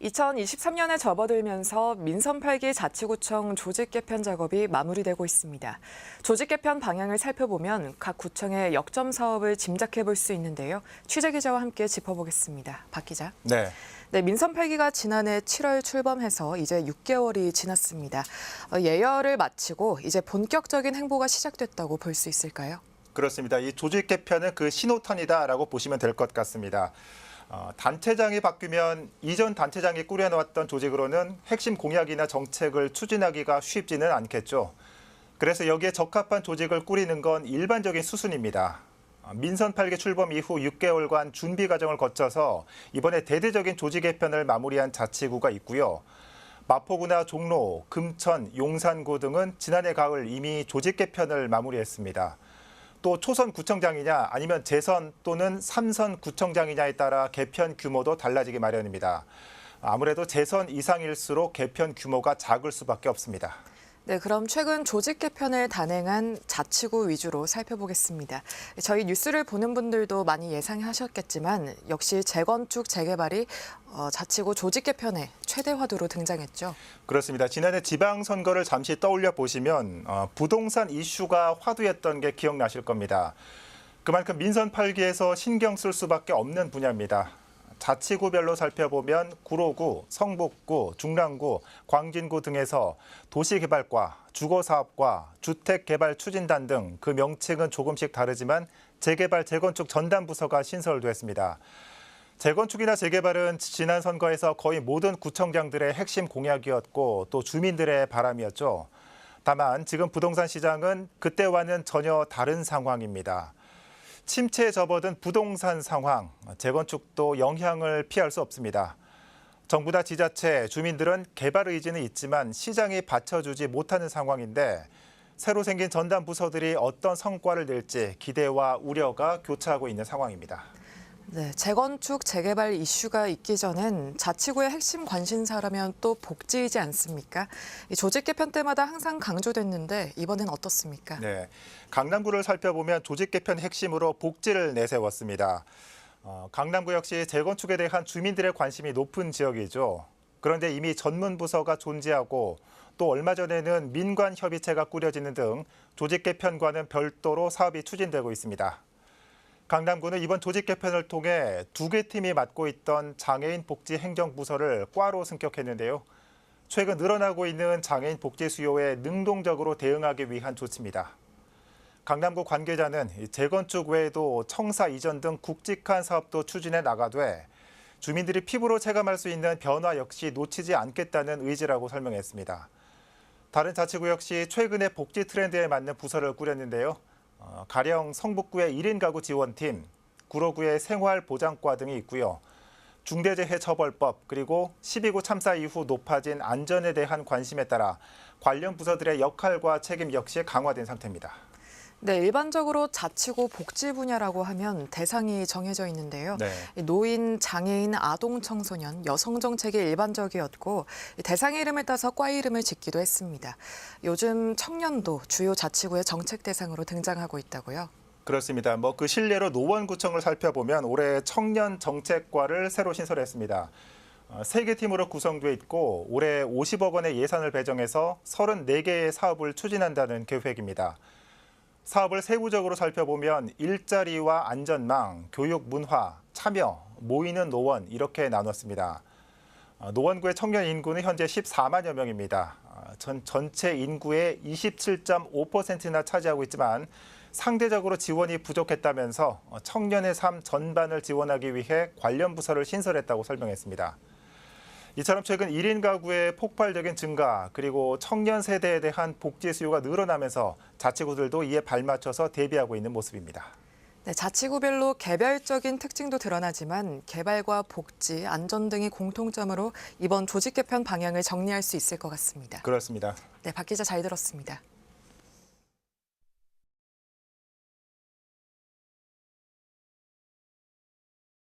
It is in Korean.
2023년에 접어들면서 민선 8기 자치구청 조직 개편 작업이 마무리되고 있습니다. 조직 개편 방향을 살펴보면 각 구청의 역점 사업을 짐작해 볼 수 있는데요. 취재 기자와 함께 짚어보겠습니다. 박 기자. 네. 민선 8기가 지난해 7월 출범해서 이제 6개월이 지났습니다. 예열을 마치고 이제 본격적인 행보가 시작됐다고 볼 수 있을까요? 그렇습니다. 이 조직 개편은 그 신호탄이다라고 보시면 될 것 같습니다. 단체장이 바뀌면 이전 단체장이 꾸려놓았던 조직으로는 핵심 공약이나 정책을 추진하기가 쉽지는 않겠죠. 그래서 여기에 적합한 조직을 꾸리는 건 일반적인 수순입니다. 민선 8기 출범 이후 6개월간 준비 과정을 거쳐서 이번에 대대적인 조직 개편을 마무리한 자치구가 있고요. 마포구나 종로, 금천, 용산구 등은 지난해 가을 이미 조직 개편을 마무리했습니다. 또 초선 구청장이냐 아니면 재선 또는 3선 구청장이냐에 따라 개편 규모도 달라지기 마련입니다. 아무래도 재선 이상일수록 개편 규모가 작을 수밖에 없습니다. 네, 그럼 최근 조직 개편을 단행한 자치구 위주로 살펴보겠습니다. 저희 뉴스를 보는 분들도 많이 예상하셨겠지만 역시 재건축, 재개발이 자치구 조직 개편의 최대 화두로 등장했죠. 그렇습니다. 지난해 지방선거를 잠시 떠올려 보시면 부동산 이슈가 화두였던 게 기억나실 겁니다. 그만큼 민선 8기에서 신경 쓸 수밖에 없는 분야입니다. 자치구별로 살펴보면 구로구, 성북구, 중랑구, 광진구 등에서 도시개발과 주거사업과 주택개발추진단 등 그 명칭은 조금씩 다르지만 재개발, 재건축 전담 부서가 신설됐습니다. 재건축이나 재개발은 지난 선거에서 거의 모든 구청장들의 핵심 공약이었고 또 주민들의 바람이었죠. 다만 지금 부동산 시장은 그때와는 전혀 다른 상황입니다. 침체에 접어든 부동산 상황, 재건축도 영향을 피할 수 없습니다. 정부나 지자체, 주민들은 개발 의지는 있지만 시장이 받쳐주지 못하는 상황인데 새로 생긴 전담 부서들이 어떤 성과를 낼지 기대와 우려가 교차하고 있는 상황입니다. 네, 재건축, 재개발 이슈가 있기 전엔 자치구의 핵심 관심사라면 또 복지이지 않습니까? 이 조직 개편 때마다 항상 강조됐는데 이번엔 어떻습니까? 네, 강남구를 살펴보면 조직 개편 핵심으로 복지를 내세웠습니다. 강남구 역시 재건축에 대한 주민들의 관심이 높은 지역이죠. 그런데 이미 전문 부서가 존재하고 또 얼마 전에는 민관협의체가 꾸려지는 등 조직 개편과는 별도로 사업이 추진되고 있습니다. 강남구는 이번 조직 개편을 통해 2개 팀이 맡고 있던 장애인 복지 행정부서를 과로 승격했는데요. 최근 늘어나고 있는 장애인 복지 수요에 능동적으로 대응하기 위한 조치입니다. 강남구 관계자는 재건축 외에도 청사 이전 등 굵직한 사업도 추진해 나가되 주민들이 피부로 체감할 수 있는 변화 역시 놓치지 않겠다는 의지라고 설명했습니다. 다른 자치구 역시 최근의 복지 트렌드에 맞는 부서를 꾸렸는데요. 가령 성북구의 1인 가구 지원팀, 구로구의 생활보장과 등이 있고요. 중대재해처벌법 그리고 12구 참사 이후 높아진 안전에 대한 관심에 따라 관련 부서들의 역할과 책임 역시 강화된 상태입니다. 네, 일반적으로 자치구 복지 분야라고 하면 대상이 정해져 있는데요. 네. 노인, 장애인, 아동, 청소년, 여성 정책이 일반적이었고 대상의 이름을 따서 과 이름을 짓기도 했습니다. 요즘 청년도 주요 자치구의 정책 대상으로 등장하고 있다고요? 그렇습니다. 그 실례로 노원구청을 살펴보면 올해 청년 정책과를 새로 신설했습니다. 3개 팀으로 구성돼 있고 올해 50억 원의 예산을 배정해서 34개의 사업을 추진한다는 계획입니다. 사업을 세부적으로 살펴보면 일자리와 안전망, 교육 문화, 참여, 모이는 노원 이렇게 나눴습니다. 노원구의 청년 인구는 현재 14만여 명입니다. 전체 인구의 27.5%나 차지하고 있지만 상대적으로 지원이 부족했다면서 청년의 삶 전반을 지원하기 위해 관련 부서를 신설했다고 설명했습니다. 이처럼 최근 1인 가구의 폭발적인 증가 그리고 청년 세대에 대한 복지 수요가 늘어나면서 자치구들도 이에 발맞춰서 대비하고 있는 모습입니다. 네, 자치구별로 개별적인 특징도 드러나지만 개발과 복지, 안전 등이 공통점으로 이번 조직 개편 방향을 정리할 수 있을 것 같습니다. 그렇습니다. 네, 박 기자 잘 들었습니다.